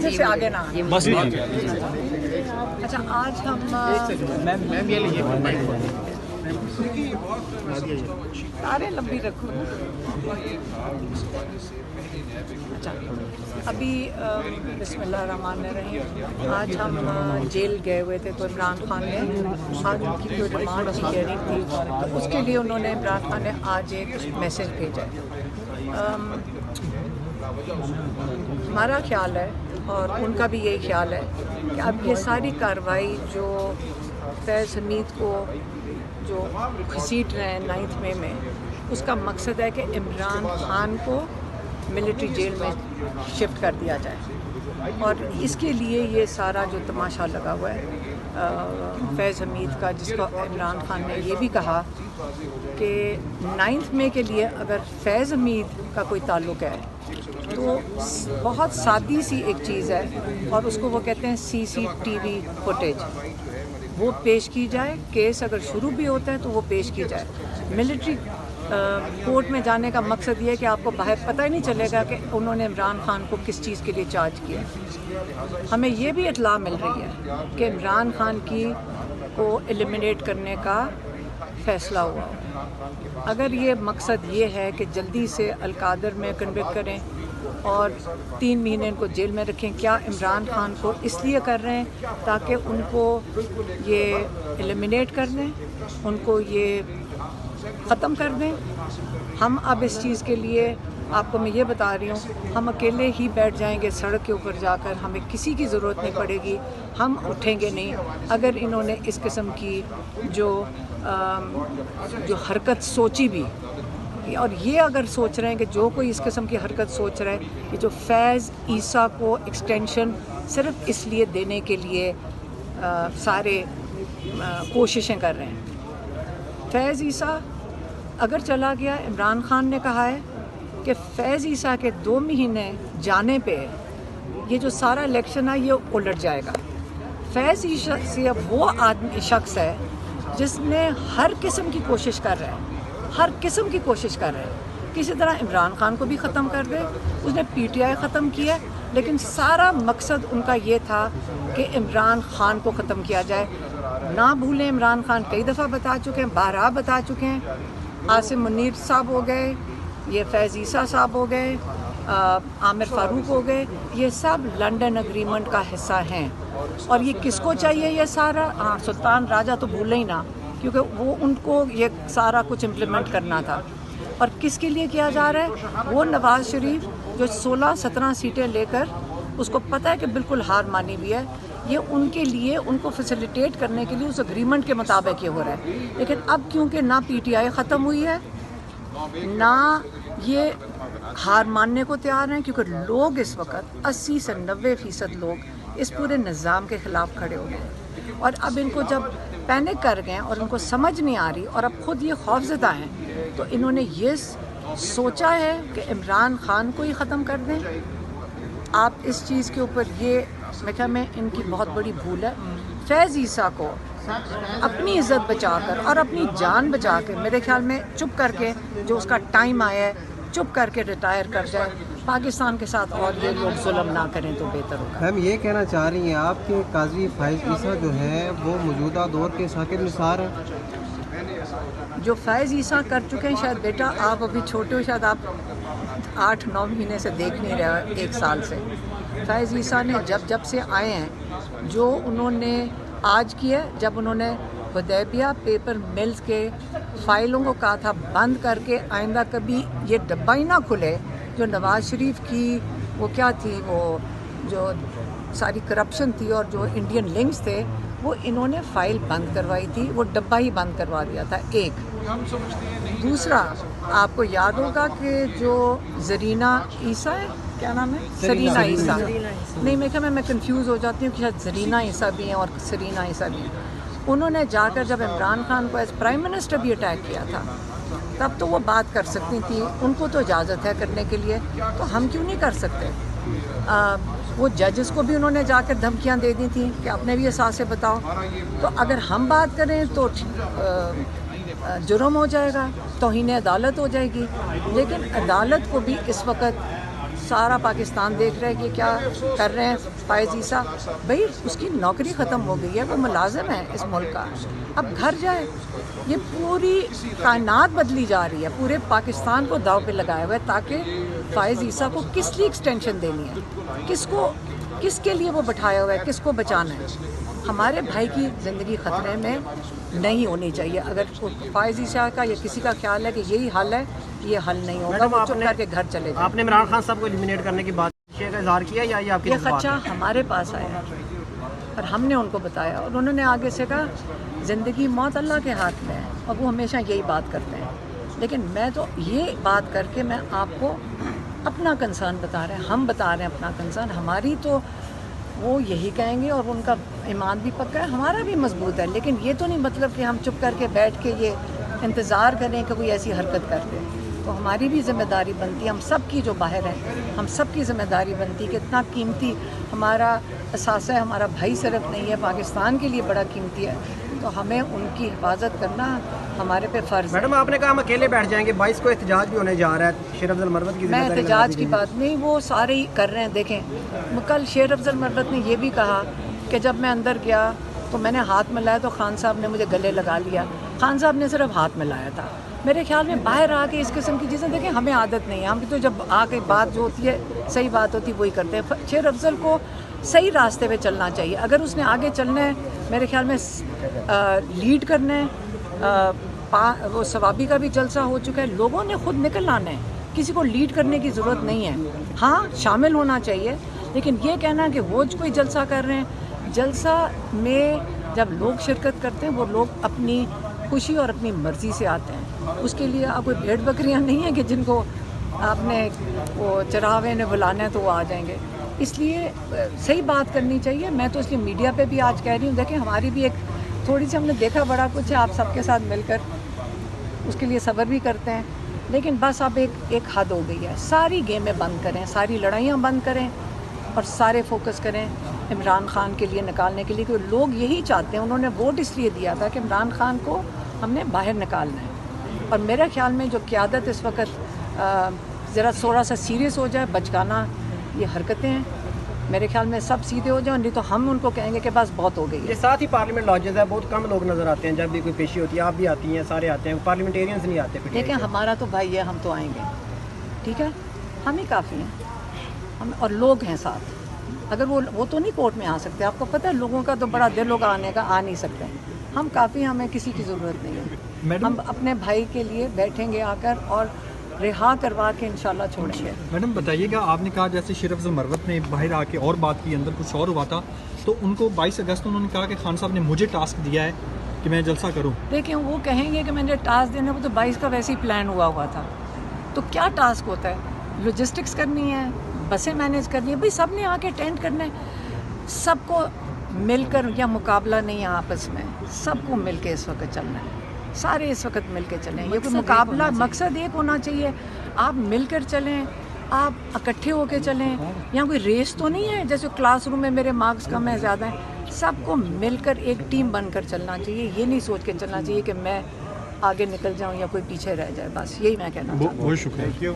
मंजिल से आगे ना आना। बस अच्छा, आज हम मैम ये लीजिए सारे लंबी रखो। अच्छा, अभी बिस्मिल्लाहिर्रहमानिर्रहीम, आज हम जेल गए हुए थे तो इमरान खान ने आज उनकी कोई डिमांड की हियरिंग थी, तो उसके लिए उन्होंने इमरान खान ने आज एक मैसेज भेजा है। हमारा ख्याल है और उनका भी यही ख्याल है कि अब ये सारी कार्रवाई जो फैज़ हमीद को जो घसीट रहे हैं 9 मई में, उसका मकसद है कि इमरान खान को मिलिट्री जेल में शिफ्ट कर दिया जाए। और इसके लिए ये सारा जो तमाशा लगा हुआ है फैज़ हमीद का, जिसको इमरान खान ने ये भी कहा कि 9 मई के लिए अगर फैज़ हमीद का कोई ताल्लुक़ है तो बहुत सादी सी एक चीज़ है और उसको वो कहते हैं CCTV फुटेज, वो पेश की जाए। केस अगर शुरू भी होता है तो वो पेश की जाए। मिलिट्री कोर्ट में जाने का मकसद ये है कि आपको बाहर पता ही नहीं चलेगा कि उन्होंने इमरान खान को किस चीज़ के लिए चार्ज किया। हमें ये भी इत्तला मिल रही है कि इमरान खान को एलिमिनेट करने का फ़ैसला हुआ। अगर ये मकसद ये है कि जल्दी से अल-कादर में कन्विक्ट करें और 3 महीने इनको जेल में रखें, क्या इमरान खान को इसलिए कर रहे हैं ताकि उनको ये एलिमिनेट कर दें, उनको ये ख़त्म कर दें? हम अब इस चीज़ के लिए, आपको मैं ये बता रही हूँ, हम अकेले ही बैठ जाएंगे सड़क के ऊपर जाकर, हमें किसी की ज़रूरत नहीं पड़ेगी, हम उठेंगे नहीं। अगर इन्होंने इस किस्म की जो हरकत सोची भी, और ये अगर सोच रहे हैं कि जो कोई इस किस्म की हरकत सोच रहा है कि जो फैज़ ईसा को एक्सटेंशन सिर्फ इसलिए देने के लिए सारे कोशिशें कर रहे हैं। फैज़ ईसा अगर चला गया, इमरान खान ने कहा है कि फैज़ ईसा के 2 महीने जाने पे ये जो सारा इलेक्शन है ये उलट जाएगा। फैज़ ईसा से अब वो आदमी शख्स है जिसने हर किस्म की कोशिश कर रहा है, हर किस्म की कोशिश कर रहे हैं किसी तरह इमरान खान को भी ख़त्म कर दे। उसने PTI ख़त्म किया, लेकिन सारा मकसद उनका ये था कि इमरान खान को ख़त्म किया जाए। ना भूलें, इमरान खान कई दफ़ा बता चुके हैं, बारहा बता चुके हैं। आसिम मुनीर साहब हो गए, ये फैज़ ईसा साहब हो गए, आमिर फ़ारूक हो गए, ये सब लंदन एग्रीमेंट का हिस्सा हैं। और ये किसको चाहिए ये सारा? हाँ, सुल्तान राजा तो भूलें ही ना, क्योंकि वो उनको ये सारा कुछ इम्प्लीमेंट करना था। और किसके लिए किया जा रहा है? वो नवाज़ शरीफ जो 16-17 सीटें लेकर, उसको पता है कि बिल्कुल हार मानी भी है, ये उनके लिए, उनको फैसिलिटेट करने के लिए उस एग्रीमेंट के मुताबिक ये हो रहा है। लेकिन अब क्योंकि ना PTI ख़त्म हुई है, ना ये हार मानने को तैयार हैं, क्योंकि लोग इस वक्त 80 से 90% लोग इस पूरे निज़ाम के ख़िलाफ़ खड़े हो गए। और अब इनको जब पैनिक कर गए और उनको समझ नहीं आ रही और अब खुद ये खौफज़दा हैं, तो इन्होंने ये सोचा है कि इमरान खान को ही ख़त्म कर दें। आप इस चीज़ के ऊपर, ये मेरे ख्याल में इनकी बहुत बड़ी भूल है। फैज़ ईसा को अपनी इज़्ज़त बचाकर और अपनी जान बचा के, मेरे ख्याल में चुप करके, जो उसका टाइम आया है, चुप करके रिटायर कर जाए। पाकिस्तान के साथ और ये लोग जुल्म ना करें तो बेहतर होगा। हम ये कहना चाह रही हैं आप कि काजी फैज़ ईसा जो है वो मौजूदा दौर के साकिब निसार हैं? जो फैज़ ईसा कर चुके हैं, शायद बेटा आप अभी छोटे हो, शायद आप 8-9 महीने से देख नहीं रहे, 1 साल से। फैज़ ईसा ने जब से आए हैं, जो उन्होंने आज किया, जब उन्होंने हुदैबिया पेपर मिल्स के फ़ाइलों को कहा था बंद करके आइंदा कभी ये डब्बा ही ना खुले, जो नवाज़ शरीफ की वो क्या थी, वो जो सारी करप्शन थी और जो इंडियन लिंक्स थे, वो इन्होंने फ़ाइल बंद करवाई थी, वो डब्बा ही बंद करवा दिया था। एक दूसरा, आपको याद होगा कि जो ज़रीना ईसा है, क्या नाम है, सरीना ईसा, नहीं मेरे ख्याल में मैं कंफ्यूज हो जाती हूँ कि शायद ज़रीना ईसा भी हैं और सरीना ईसा भी हैं। उन्होंने जाकर जब इमरान खान को एज प्राइम मिनिस्टर भी अटैक किया था, तब तो वो बात कर सकती थी, उनको तो इजाज़त है करने के लिए, तो हम क्यों नहीं कर सकते? वो जजेस को भी उन्होंने जाकर धमकियां दे दी थी कि अपने भी एहसास से बताओ। तो अगर हम बात करें तो जुर्म हो जाएगा, तौहीन अदालत हो जाएगी। लेकिन अदालत को भी इस वक्त सारा पाकिस्तान देख रहा है कि क्या कर रहे हैं फ़ायज़ ईसा। भाई उसकी नौकरी ख़त्म हो गई है, वो मुलाजिम है इस मुल्क का, अब घर जाए। ये पूरी कायनात बदली जा रही है, पूरे पाकिस्तान को दाव पे लगाया हुआ है ताकि फ़ायज़ ईसा को किस लिए एक्सटेंशन देनी है, किसके लिए वो बिठाया हुआ है, किसको बचाना है। हमारे भाई की ज़िंदगी ख़तरे में नहीं होनी चाहिए। अगर फ़ायज़ ईसा का या किसी का ख्याल है कि यही हल है, ये हल नहीं होगा, वो चुप करके घर चले जाए। आपने इमरान खान साहब को एलिमिनेट करने की बात का इजहार किया या ये आपकी ये जज्बात खदशा है? हमारे पास आया और हमने उनको बताया और उन्होंने आगे से कहा ज़िंदगी मौत अल्लाह के हाथ में है, और वो हमेशा यही बात करते हैं। लेकिन मैं तो ये बात करके मैं आपको अपना कंसर्न बता रहे हैं, हम बता रहे हैं अपना कंसर्न। हमारी तो वो यही कहेंगे और उनका ईमान भी पक्का है, हमारा भी मजबूत है। लेकिन ये तो नहीं मतलब कि हम चुप करके बैठ के ये इंतज़ार करें कि कोई ऐसी हरकत कर दे। तो हमारी भी ज़िम्मेदारी बनती है, हम सब की जो बाहर हैं, हम सब की ज़िम्मेदारी बनती है कि इतना कीमती हमारा असासा है, हमारा भाई सिर्फ नहीं है, पाकिस्तान के लिए बड़ा कीमती है, तो हमें उनकी हिफाजत करना हमारे पे फ़र्ज़ है। मैडम आपने कहा हम अकेले बैठ जाएंगे, 22 को एहतजाज भी होने जा रहा है, शेर अफजल मरवत की मैं जिम्मेदारी एहतजाज की बात नहीं, वो सारे ही कर रहे हैं। देखें, कल शेर अफजल मरवत ने ये भी कहा कि जब मैं अंदर गया तो मैंने हाथ मिलाया तो खान साहब ने मुझे गले लगा लिया। खान साहब ने सिर्फ हाथ मिलाया था। मेरे ख्याल में बाहर आके इस किस्म की चीज़ें देखें हमें आदत नहीं है, हम तो जब आके बात जो होती है सही बात होती है वही करते हैं। शेर अफजल को सही रास्ते पे चलना चाहिए, अगर उसने आगे चलना है, मेरे ख्याल में लीड करना है। वो सवाबी का भी जलसा हो चुका है, लोगों ने खुद निकल आना है, किसी को लीड करने की ज़रूरत नहीं है। हाँ, शामिल होना चाहिए, लेकिन ये कहना कि वो कोई जलसा कर रहे हैं, जलसा में जब लोग शिरकत करते हैं वो लोग अपनी खुशी और अपनी मर्ज़ी से आते हैं। उसके लिए आप कोई भेड़ बकरियां नहीं हैं कि जिनको आपने वो चरावे ने बुलाना है तो वो आ जाएंगे। इसलिए सही बात करनी चाहिए। मैं तो इसलिए मीडिया पे भी आज कह रही हूँ, देखें हमारी भी एक थोड़ी सी हमने देखा बड़ा कुछ है आप सबके साथ मिलकर, उसके लिए सब्र भी करते हैं, लेकिन बस अब एक हद हो गई है। सारी गेमें बंद करें, सारी लड़ाइयाँ बंद करें और सारे फोकस करें इमरान खान के लिए निकालने के लिए, क्योंकि लोग यही चाहते हैं। उन्होंने वोट इसलिए दिया था कि इमरान खान को हमने बाहर निकालना है। और मेरे ख्याल में जो क़यादत इस वक्त ज़रा थोड़ा सा सीरियस हो जाए, बचकाना ये हरकतें हैं, मेरे ख्याल में सब सीधे हो जाए, नहीं तो हम उनको कहेंगे कि बस बहुत हो गई है। ये साथ ही पार्लियामेंट लॉजेस है, बहुत कम लोग नजर आते हैं जब भी कोई पेशी होती है। आप भी आती हैं, सारे आते हैं, पार्लियामेंटेरियंस नहीं आते। देखें हमारा तो भाई है, हम तो आएंगे, ठीक है, हम ही काफ़ी हैं, हम और लोग हैं साथ। अगर वो तो नहीं कोर्ट में आ सकते, आपको पता है लोगों का तो बड़ा दिल होगा आने का, आ नहीं सकते। हम काफ़ी, हमें किसी की ज़रूरत नहीं है। हम अपने भाई के लिए बैठेंगे आकर और रिहा करवा के इंशाल्लाह छोड़ेंगे। मैडम बताइएगा, आपने कहा जैसे शेर अफजल मरवत ने बाहर आके और बात की, अंदर कुछ और हुआ था, तो उनको 22 अगस्त उन्होंने कहा कि खान साहब ने मुझे टास्क दिया है कि मैं जलसा करूं। देखिए वो कहेंगे कि मैंने टास्क देना, वो तो 22 का वैसे ही प्लान हुआ था। तो क्या टास्क होता है? लॉजिस्टिक्स करनी है, बसें मैनेज करनी है, भाई सब ने आके अटेंड करना है, सबको मिलकर, या मुकाबला नहीं है आपस में, सबको मिलके इस वक्त चलना है, सारे इस वक्त मिलके चलें। ये कोई मुकाबला, मकसद एक होना चाहिए, आप मिलकर चलें, आप इकट्ठे होके चलें। यहाँ कोई रेस तो नहीं है जैसे क्लासरूम में मेरे मार्क्स कम है ज़्यादा है, सबको मिलकर एक टीम बनकर चलना चाहिए। ये नहीं सोच के चलना चाहिए कि मैं आगे निकल जाऊँ या कोई पीछे रह जाए, बस यही मैं कहना चाहती हूँ। बहुत शुक्रिया।